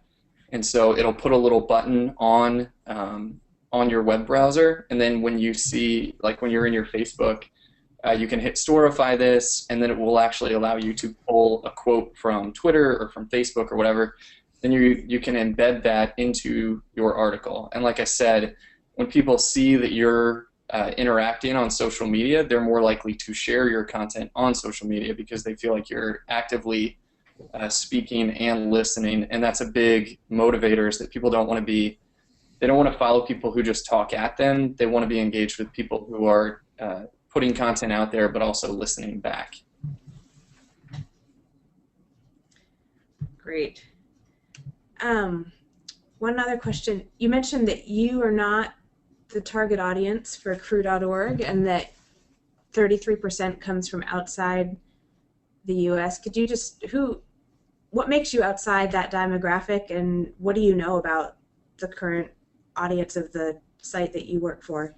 And so it'll put a little button on your web browser, and then when you see, like when you're in your Facebook, you can hit Storify this, and then it will actually allow you to pull a quote from Twitter or from Facebook or whatever. Then you can embed that into your article. And like I said, when people see that you're interacting on social media, they're more likely to share your content on social media because they feel like you're actively speaking and listening, and that's a big motivator. Is that people they don't want to follow people who just talk at them. They want to be engaged with people who are putting content out there, but also listening back. Great. One other question. You mentioned that you are not the target audience for crew.org and that 33% comes from outside the US. Could you what makes you outside that demographic, and what do you know about the current audience of the site that you work for?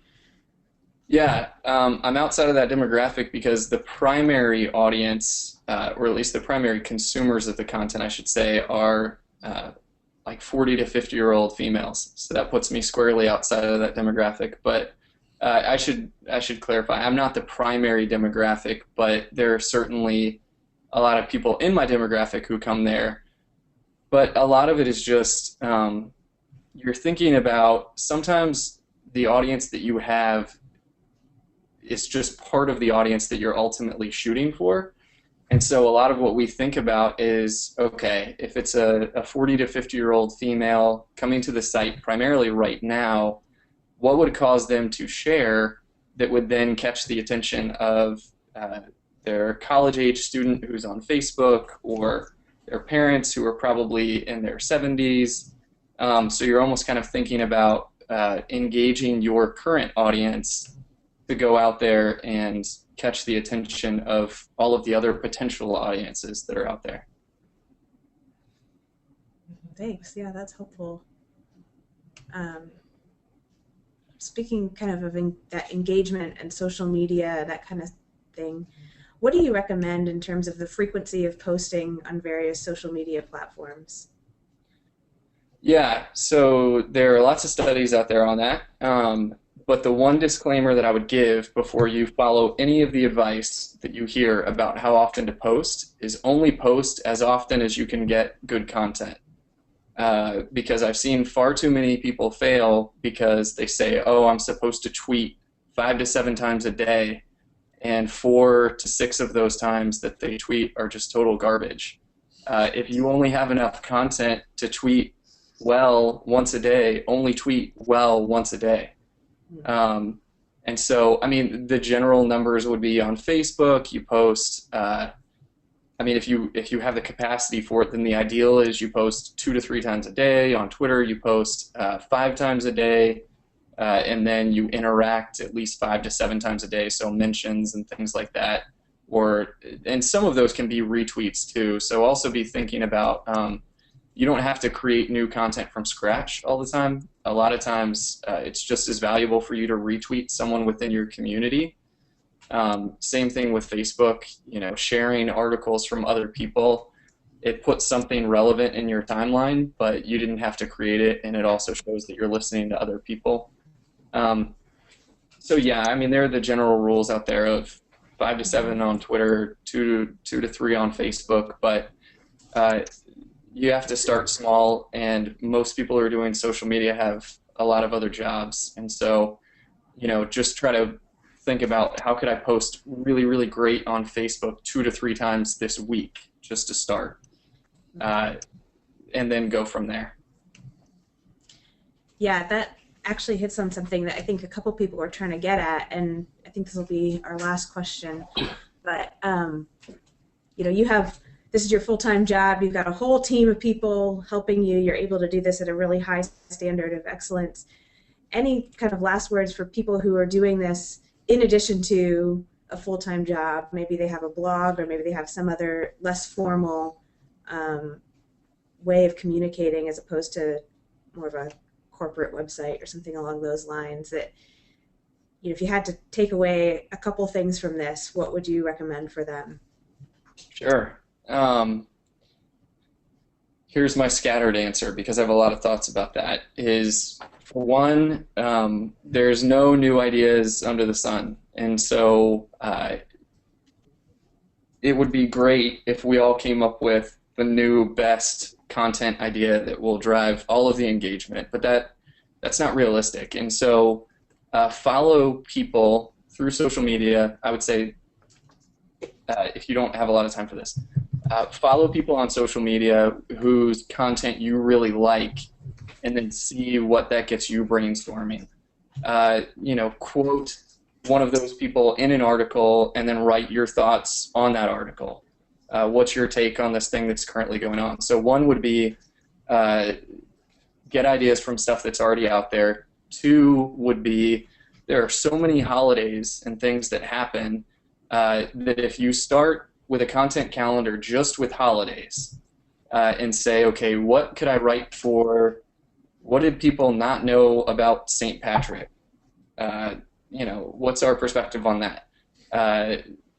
Yeah, I'm outside of that demographic because the primary audience, or at least the primary consumers of the content, I should say, are like 40 to 50-year-old females. So that puts me squarely outside of that demographic. But I should clarify, I'm not the primary demographic, but there are certainly a lot of people in my demographic who come there. But a lot of it is just you're thinking about sometimes the audience that you have is just part of the audience that you're ultimately shooting for. And so a lot of what we think about is, okay, if it's a 40 to 50-year-old female coming to the site primarily right now, what would cause them to share that would then catch the attention of their college-age student who's on Facebook or their parents who are probably in their 70s. So you're almost kind of thinking about engaging your current audience to go out there and catch the attention of all of the other potential audiences that are out there. Thanks. Yeah, that's helpful. Um, Speaking kind of that engagement and social media, that kind of thing, what do you recommend in terms of the frequency of posting on various social media platforms? Yeah, so there are lots of studies out there on that. But the one disclaimer that I would give before you follow any of the advice that you hear about how often to post is only post as often as you can get good content. Because I've seen far too many people fail because they say, oh, I'm supposed to tweet 5 to 7 times a day, and 4 to 6 of those times that they tweet are just total garbage. If you only have enough content to tweet well once a day, only tweet well once a day. Um, and so, I mean, the general numbers would be on Facebook, you post, I mean, if you have the capacity for it, then the ideal is you post 2 to 3 times a day. On Twitter, you post 5 times a day, and then you interact at least 5 to 7 times a day, so mentions and things like that. And some of those can be retweets too. So also be thinking about you don't have to create new content from scratch all the time. A lot of times, it's just as valuable for you to retweet someone within your community. Same thing with Facebook, sharing articles from other people. It puts something relevant in your timeline, but you didn't have to create it, and it also shows that you're listening to other people. Um, so yeah, I mean, there are the general rules out there of 5 to 7 on Twitter, two to three on Facebook, but uh, you have to start small, and most people who are doing social media have a lot of other jobs, and so just try to think about how could I post really, really great on Facebook 2 to 3 times this week just to start, uh, and then go from there. Yeah, that actually hits on something that I think a couple people were trying to get at, and I think this will be our last question. But you have this is your full-time job. You've got a whole team of people helping you. You're able to do this at a really high standard of excellence. Any kind of last words for people who are doing this in addition to a full-time job? Maybe they have a blog, or maybe they have some other less formal um, way of communicating as opposed to more of a corporate website or something along those lines. That if you had to take away a couple things from this, what would you recommend for them? Sure. Here's my scattered answer because I have a lot of thoughts about that. Is for one, there's no new ideas under the sun, and so it would be great if we all came up with the new best content idea that will drive all of the engagement, but that's not realistic. And so follow people through social media. I would say if you don't have a lot of time for this, follow people on social media whose content you really like, and then see what that gets you brainstorming. Quote one of those people in an article and then write your thoughts on that article. What's your take on this thing that's currently going on? So one would be get ideas from stuff that's already out there. Two would be there are so many holidays and things that happen that if you start with a content calendar just with holidays and say, okay, what could I write for? What did people not know about St. Patrick? What's our perspective on that?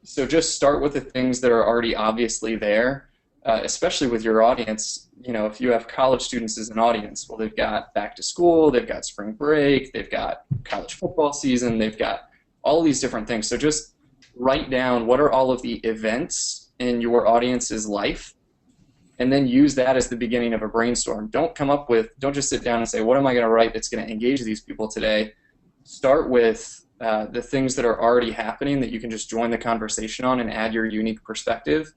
So just start with the things that are already obviously there, especially with your audience. If you have college students as an audience, well, they've got back to school, they've got spring break, they've got college football season, they've got all these different things. So just write down what are all of the events in your audience's life, and then use that as the beginning of a brainstorm. Don't just sit down and say, what am I going to write that's going to engage these people today? Start with the things that are already happening that you can just join the conversation on and add your unique perspective,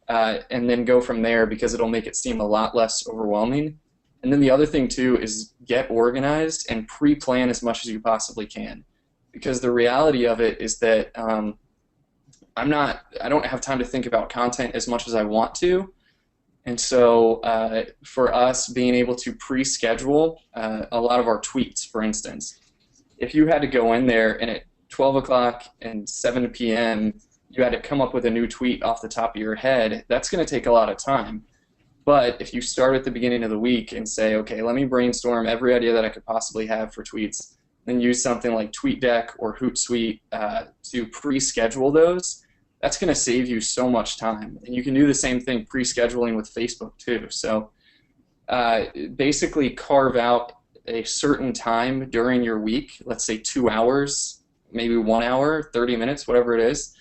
and then go from there because it'll make it seem a lot less overwhelming. And then the other thing too is get organized and pre-plan as much as you possibly can, because the reality of it is that I don't have time to think about content as much as I want to. And so for us, being able to pre-schedule a lot of our tweets, for instance, if you had to go in there and at 12 o'clock and 7 p.m. you had to come up with a new tweet off the top of your head, that's going to take a lot of time. But if you start at the beginning of the week and say, okay, let me brainstorm every idea that I could possibly have for tweets, then use something like TweetDeck or Hootsuite to pre-schedule those, that's going to save you so much time. And you can do the same thing pre-scheduling with Facebook too. So basically carve out a certain time during your week, let's say 2 hours, maybe 1 hour, 30 minutes, whatever it is,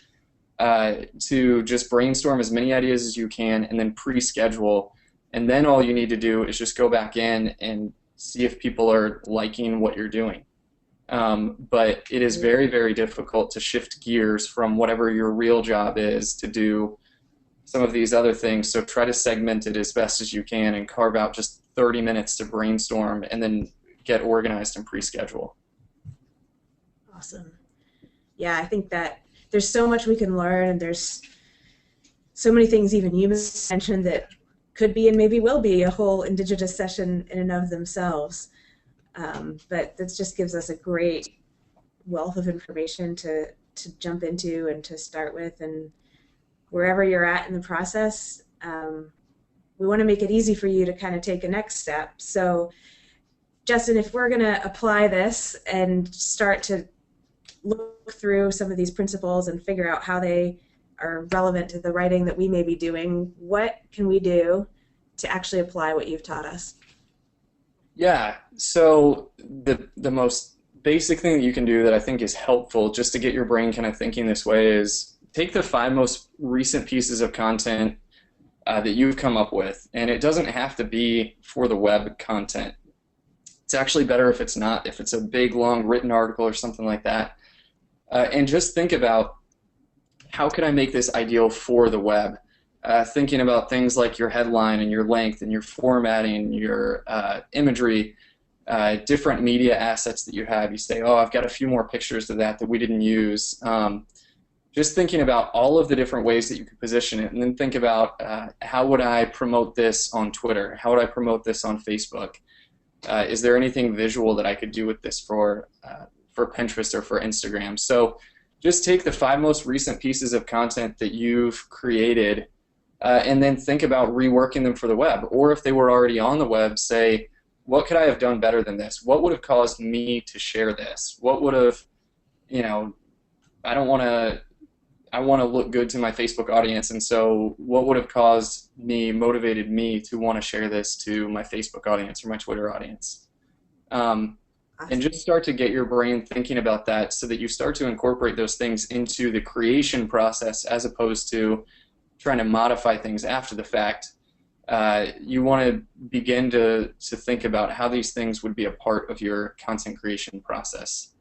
to just brainstorm as many ideas as you can and then pre-schedule. And then all you need to do is just go back in and see if people are liking what you're doing. But it is very, very difficult to shift gears from whatever your real job is to do some of these other things. So try to segment it as best as you can and carve out just 30 minutes to brainstorm and then get organized and pre-schedule. Awesome. Yeah, I think that there's so much we can learn, and there's so many things even you mentioned that could be and maybe will be a whole Indigitous session in and of themselves. But this just gives us a great wealth of information to jump into and to start with. And wherever you're at in the process, we want to make it easy for you to kind of take a next step. So, Justin, if we're going to apply this and start to look through some of these principles and figure out how they are relevant to the writing that we may be doing, what can we do to actually apply what you've taught us? Yeah, so the most basic thing that you can do that I think is helpful just to get your brain kind of thinking this way is take the 5 most recent pieces of content that you've come up with, and it doesn't have to be for the web content. It's actually better if it's not, if it's a big, long written article or something like that. And just think about how can I make this ideal for the web? Thinking about things like your headline and your length and your formatting, your imagery, different media assets that you have. You say, oh, I've got a few more pictures of that we didn't use. Just thinking about all of the different ways that you could position it, and then think about how would I promote this on Twitter? How would I promote this on Facebook? Is there anything visual that I could do with this for Pinterest or for Instagram? So just take the 5 most recent pieces of content that you've created and then think about reworking them for the web. Or if they were already on the web, say, what could I have done better than this? What would have caused me to share this? What would have, I want to look good to my Facebook audience, and so what would have motivated me to want to share this to my Facebook audience or my Twitter audience? And just start to get your brain thinking about that so that you start to incorporate those things into the creation process as opposed to trying to modify things after the fact. You want to begin to think about how these things would be a part of your content creation process.